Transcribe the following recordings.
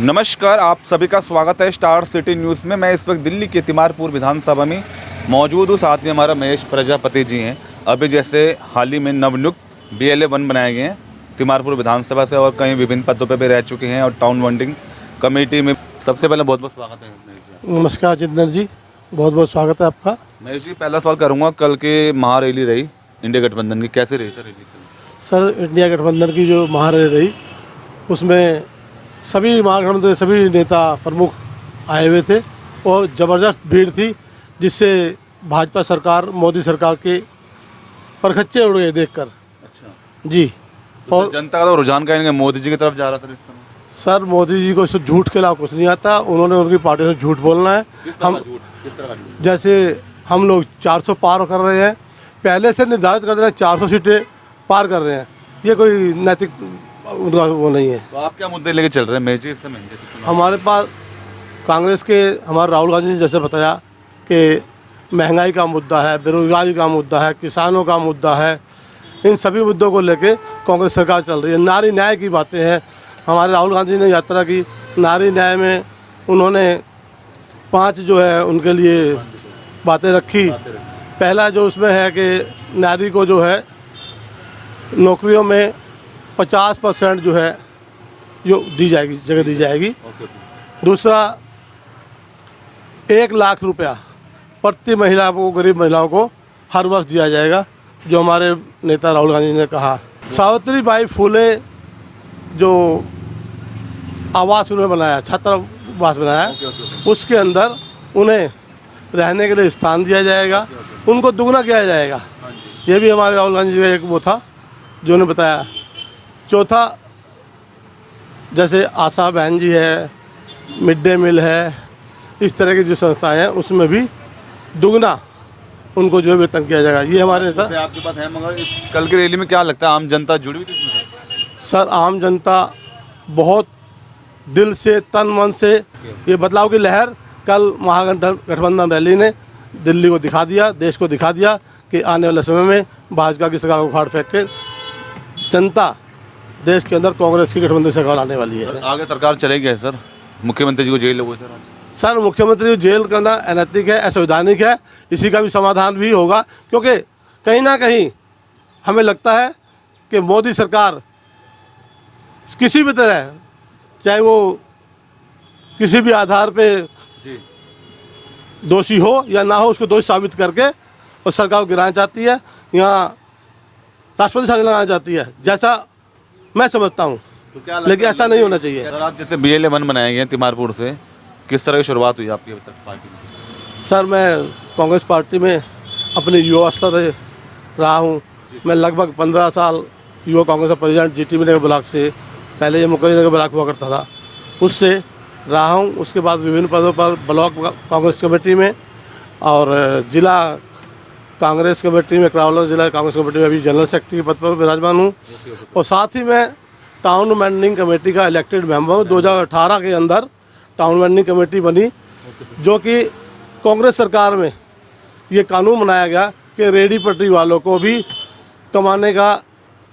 नमस्कार, आप सभी का स्वागत है स्टार सिटी न्यूज़ में। मैं इस वक्त दिल्ली के तिमारपुर विधानसभा में मौजूद हूँ। साथ में हमारा महेश प्रजापति जी हैं। अभी जैसे हाल ही में नवनियुक्त BLA 1 बनाए गए हैं तिमारपुर विधानसभा से और कई विभिन्न पदों पर भी रह चुके हैं और टाउन बॉन्डिंग कमेटी में। सबसे पहले बहुत बहुत स्वागत है महेश जी। नमस्कार जितेंद्र जी, बहुत बहुत स्वागत है आपका। महेश जी, पहला सवाल करूँगा, कल के महारैली रही इंडिया गठबंधन की, कैसे रही सर रैली? सर, इंडिया गठबंधन की जो महारैली रही उसमें सभी महागठबंधन के सभी नेता प्रमुख आए हुए थे और ज़बरदस्त भीड़ थी, जिससे भाजपा सरकार, मोदी सरकार के परखच्चे उड़ गए देखकर। अच्छा जी। तो और जनता का तो रुझान कहेंगे मोदी जी की तरफ जा रहा था इस समय। सर, मोदी जी को इस झूठ के अलावा कुछ नहीं आता। उन्होंने उनकी पार्टी से झूठ बोलना है। किस तरह का झूठ? जैसे हम लोग 400 पार कर रहे हैं, पहले से निर्धारित कर रहे हैं 400 सीटें पार कर रहे हैं। ये कोई नैतिक उनका वो नहीं है। तो आप क्या मुद्दे लेके चल रहे हैं महेश जी इस समय? हमारे पास कांग्रेस के हमारे राहुल गांधी ने जैसे बताया कि महंगाई का मुद्दा है, बेरोजगारी का मुद्दा है, किसानों का मुद्दा है। इन सभी मुद्दों को लेके कांग्रेस सरकार चल रही है। नारी न्याय की बातें हैं। हमारे राहुल गांधी ने यात्रा की, नारी न्याय में उन्होंने 5 जो है उनके लिए बातें रखी। पहला जो उसमें है कि नारी को जो है नौकरियों में 50% जो है जो दी जाएगी, जगह दी जाएगी। दूसरा, 1 लाख रुपया प्रति महिला को, गरीब महिलाओं को हर वर्ष दिया जाएगा, जो हमारे नेता राहुल गांधी ने कहा। सावित्रीबाई फुले जो आवास उन्होंने बनाया, छात्रावास बनाया, उसके अंदर उन्हें रहने के लिए स्थान दिया जाएगा, उनको दुगना किया जाएगा। ये भी हमारे राहुल गांधी जी का एक वो था जो उन्होंने बताया। चौथा, जैसे आशा बहन जी है, मिड डे मील है, इस तरह की जो संस्थाएं हैं उसमें भी दुगना उनको जो वेतन किया जाएगा। ये हमारे नेता आपके पास है, मगर कल की रैली में क्या लगता है आम जनता जुड़ी हुई थी इसमें? सर, आम जनता बहुत दिल से, तन मन से ये बदलाव की लहर कल महागठबंधन रैली ने दिल्ली को दिखा दिया, देश को दिखा दिया कि आने वाले समय में भाजपा की सरकार को उखाड़ फेंक के जनता देश के अंदर कांग्रेस की गठबंधन सरकार आने वाली है। आगे सरकार चलेगी सर? मुख्यमंत्री जी को जेल लोगे सर, मुख्यमंत्री को जेल करना अनैतिक है, असंवैधानिक है। इसी का भी समाधान भी होगा, क्योंकि कहीं ना कहीं हमें लगता है कि मोदी सरकार किसी भी तरह, चाहे वो किसी भी आधार पे जी दोषी हो या ना हो, उसको दोषी साबित करके उस सरकार को गिराना चाहती है, यहाँ राष्ट्रपति शासन लगाना चाहती है, जैसा मैं समझता हूँ। तो लेकिन ऐसा नहीं होना चाहिए। सर, आप जैसे BLA 1 बनाए गए तिमारपुर से, किस तरह की शुरुआत हुई आपकी अभी तक पार्टी में? सर, मैं कांग्रेस पार्टी में अपनी युवावस्था से रहा हूँ। मैं लगभग 15 साल युवा कांग्रेस का प्रेसिडेंट GTB नगर ब्लॉक से, पहले ये मुकेश नगर ब्लॉक हुआ करता था, उससे रहा हूँ। उसके बाद विभिन्न पदों पर ब्लॉक कांग्रेस कमेटी में और जिला कांग्रेस कमेटी में, करावल जिला कांग्रेस कमेटी में अभी जनरल सेक्रेटरी के पद पर विराजमान हूँ। और साथ ही मैं टाउन मैनेजिंग कमेटी का इलेक्टेड मेंबर हूँ। 2018 के अंदर टाउन मैनेजिंग कमेटी बनी, जो कि कांग्रेस सरकार में ये कानून बनाया गया कि रेहड़ी पटरी वालों को भी कमाने का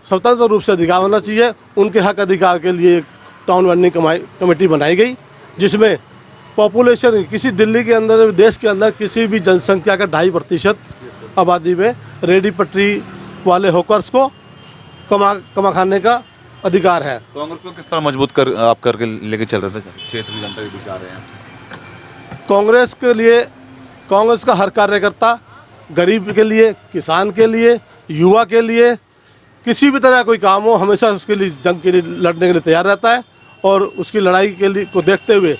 स्वतंत्र रूप से अधिकार होना चाहिए। उनके हक अधिकार के लिए टाउन मैनेजिंग कमेटी बनाई गई, जिसमें पॉपुलेशन किसी दिल्ली के अंदर, देश के अंदर किसी भी जनसंख्या का 2.5% आबादी में रेहड़ी पटरी वाले हॉकर्स को कमा खाने का अधिकार है। कांग्रेस को किस तरह मजबूत करके लेके चल रहे थे क्षेत्र की जनता के बीच आ रहे हैं? कांग्रेस के लिए, कांग्रेस का हर कार्यकर्ता गरीब के लिए, किसान के लिए, युवा के लिए, किसी भी तरह कोई काम हो, हमेशा उसके लिए जंग के लिए लड़ने के लिए तैयार रहता है। और उसकी लड़ाई के लिए को देखते हुए,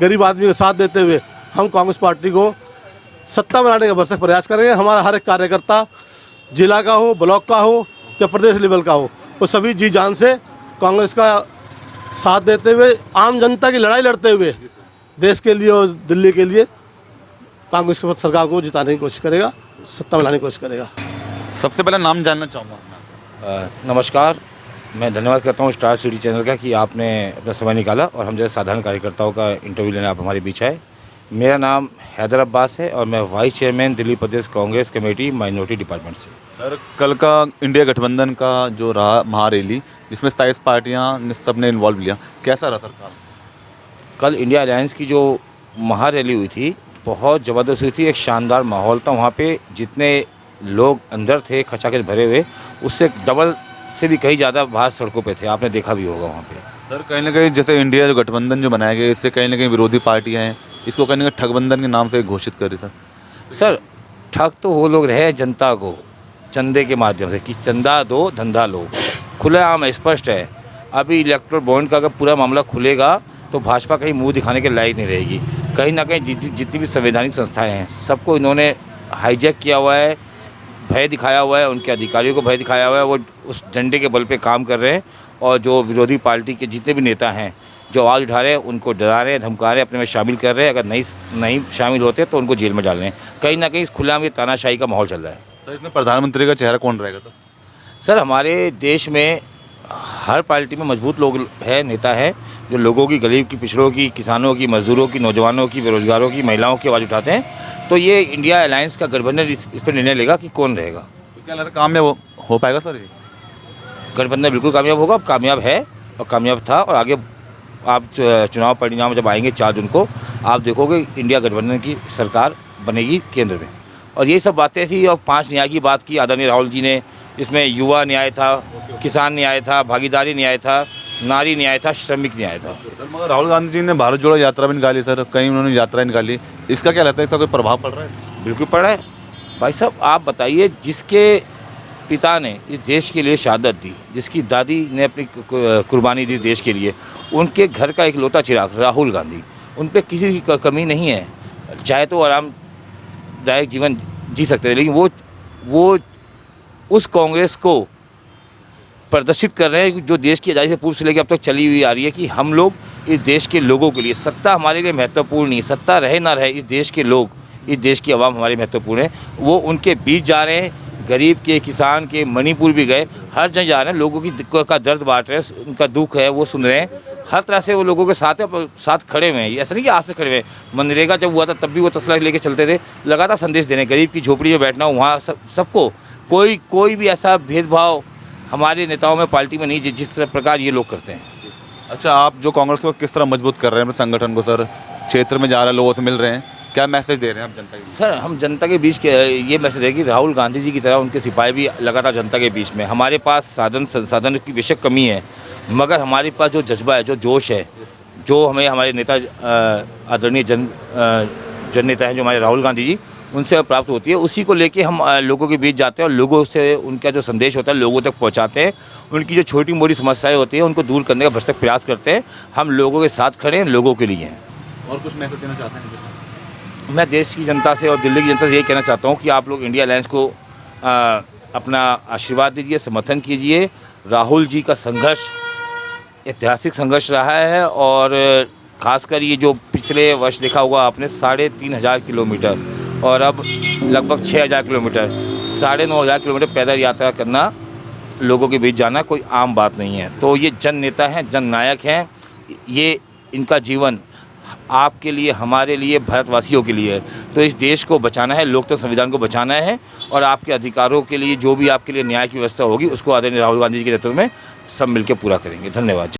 गरीब आदमी का साथ देते हुए, हम कांग्रेस पार्टी को सत्ता में लाने का भरसक प्रयास करेंगे। हमारा हर एक कार्यकर्ता जिला का हो, ब्लॉक का हो या प्रदेश लेवल का हो, वो सभी जी जान से कांग्रेस का साथ देते हुए, आम जनता की लड़ाई लड़ते हुए देश के लिए और दिल्ली के लिए कांग्रेस सरकार को जिताने की कोशिश करेगा, सत्ता में लाने की कोशिश करेगा। सबसे पहले नाम जानना चाहूँगा। नमस्कार, मैं धन्यवाद करता हूँ स्टार सिटी चैनल का कि आपने अपना समय निकाला और हम जैसे साधारण कार्यकर्ताओं का इंटरव्यू लेने आप हमारे बीच आए। मेरा नाम हैदर अब्बास है और मैं वाइस चेयरमैन दिल्ली प्रदेश कांग्रेस कमेटी माइनॉरिटी डिपार्टमेंट से। सर, कल का इंडिया गठबंधन का जो रहा महारैली, जिसमें 27 पार्टियां सब ने इन्वॉल्व लिया, कैसा रहा सरकार? कल इंडिया अलायंस की जो महारैली हुई थी बहुत ज़बरदस्त हुई थी। एक शानदार माहौल था वहाँ पे। जितने लोग अंदर थे खचाखच भरे हुए, उससे डबल से भी कहीं ज़्यादा बाहर सड़कों पे थे। आपने देखा भी होगा वहाँ पे। सर कहीं ना कहीं जैसे इंडिया जो गठबंधन जो बनाया गया, इससे कहीं ना कहीं विरोधी पार्टियां हैं, इसको कहीं ना कहीं ठगबंधन के नाम से घोषित कर रही सर। सर ठग तो वो लोग रहे जनता को चंदे के माध्यम से कि चंदा दो धंधा लो। खुलेआम है, स्पष्ट है। अभी इलेक्ट्रोल बॉन्ड का अगर पूरा मामला खुलेगा तो भाजपा कहीं मुंह दिखाने के लायक नहीं रहेगी। कहीं ना कहीं जितनी भी संवैधानिक संस्थाएं हैं सबको इन्होंने हाईजैक किया हुआ है, भय दिखाया हुआ है, उनके अधिकारियों को भय दिखाया हुआ है। वो उस डंडे के बल पे काम कर रहे हैं और जो विरोधी पार्टी के जितने भी नेता हैं जो आवाज़ उठा रहे हैं उनको डरा रहे हैं, धमका रहे हैं, अपने में शामिल कर रहे हैं। अगर नहीं शामिल होते तो उनको जेल में डाल रहे हैं। कहीं ना कहीं खुलेआम ये तानाशाही का माहौल चल रहा है। सर इसमें प्रधानमंत्री का चेहरा कौन रहेगा सर? सर हमारे देश में हर पार्टी में मजबूत लोग हैं, नेता हैं जो लोगों की, गरीब की, पिछड़ों की, किसानों की, मजदूरों की, नौजवानों की, बेरोजगारों की, महिलाओं की आवाज़ उठाते हैं। तो ये इंडिया अलायंस का गठबंधन इस पर निर्णय लेगा कि कौन रहेगा। तो क्या लगता है कामयाब हो पाएगा सर ये? गठबंधन बिल्कुल कामयाब होगा, अब कामयाब है और कामयाब था। और आगे आप चुनाव परिणाम जब आएंगे 4 जून को, आप देखोगे इंडिया गठबंधन की सरकार बनेगी केंद्र में। और ये सब बातें थी। और 5 न्याय की बात की आदरणीय राहुल जी ने, इसमें युवा न्याय था, किसान न्याय था, भागीदारी न्याय था, नारी न्याय था, श्रमिक न्याय था। सर मगर राहुल गांधी जी ने भारत जोड़ो यात्रा भी निकाली सर, कहीं उन्होंने यात्रा निकाली, इसका क्या लगता है, इसका कोई प्रभाव पड़ रहा है? बिल्कुल पड़ा है। भाई साहब आप बताइए, जिसके पिता ने इस देश के लिए शहादत दी, जिसकी दादी ने अपनी कुर्बानी दी देश के लिए, उनके घर का इकलौता चिराग राहुल गांधी, उन पे किसी की कमी नहीं है। चाहे तो आरामदायक जीवन जी सकते थे, लेकिन वो उस कांग्रेस को प्रदर्शित कर रहे हैं जो देश की आज़ादी से पूर्व से लेकर अब तक चली हुई आ रही है कि हम लोग इस देश के लोगों के लिए, सत्ता हमारे लिए महत्वपूर्ण नहीं, सत्ता रहे ना रहे, इस देश के लोग, इस देश की आवाम हमारे महत्वपूर्ण है। वो उनके बीच जा रहे हैं, गरीब के, किसान के, मणिपुर भी गए, हर जगह जा रहे हैं, लोगों की का दर्द बांट रहे हैं, उनका दुख है वो सुन रहे हैं। हर तरह से वो लोगों के साथ खड़े हुए हैं। ऐसा नहीं कि आज से खड़े हुए हैं, मनरेगा जब हुआ था तब भी वो तसला लेके चलते थे, लगातार संदेश देने, गरीब की झोपड़ी में बैठना हो वहाँ सबको, कोई भी ऐसा भेदभाव हमारे नेताओं में, पार्टी में नहीं जिस प्रकार ये लोग करते हैं। अच्छा, आप जो कांग्रेस को किस तरह मजबूत कर रहे हैं अपने संगठन को सर, क्षेत्र में जा रहे लोगों से मिल रहे हैं, क्या मैसेज दे रहे हैं आप जनता के? सर हम जनता के बीच के ये मैसेज है कि राहुल गांधी जी की तरह उनके सिपाही भी लगातार जनता के बीच में। हमारे पास साधन संसाधन की बेशक कमी है, मगर हमारे पास जो जज्बा है, जो जोश है, जो हमें हमारे नेता आदरणीय जन नेता हैं जो हमारे राहुल गांधी जी, उनसे प्राप्त होती है, उसी को लेके हम लोगों के बीच जाते हैं और लोगों से उनका जो संदेश होता है लोगों तक पहुंचाते हैं। उनकी जो छोटी मोटी समस्याएं होती हैं उनको दूर करने का भरसक प्रयास करते हैं। हम लोगों के साथ खड़े हैं, लोगों के लिए हैं। और कुछ मैसेज देना चाहते हैं? मैं देश की जनता से और दिल्ली की जनता से यही कहना चाहता हूँ कि आप लोग इंडिया अलायंस को अपना आशीर्वाद दीजिए, समर्थन कीजिए। राहुल जी का संघर्ष ऐतिहासिक संघर्ष रहा है और ख़ासकर ये जो पिछले वर्ष देखा होगा आपने 3500 किलोमीटर और अब लगभग 6000 किलोमीटर, 9500 किलोमीटर पैदल यात्रा करना, लोगों के बीच जाना कोई आम बात नहीं है। तो ये जन नेता हैं, जन नायक हैं। ये इनका जीवन आपके लिए, हमारे लिए, भारतवासियों के लिए है। तो इस देश को बचाना है, लोकतंत्र संविधान को बचाना है और आपके अधिकारों के लिए जो भी आपके लिए न्याय की व्यवस्था होगी उसको आदरणीय राहुल गांधी जी के नेतृत्व में सब मिलकर पूरा करेंगे। धन्यवाद।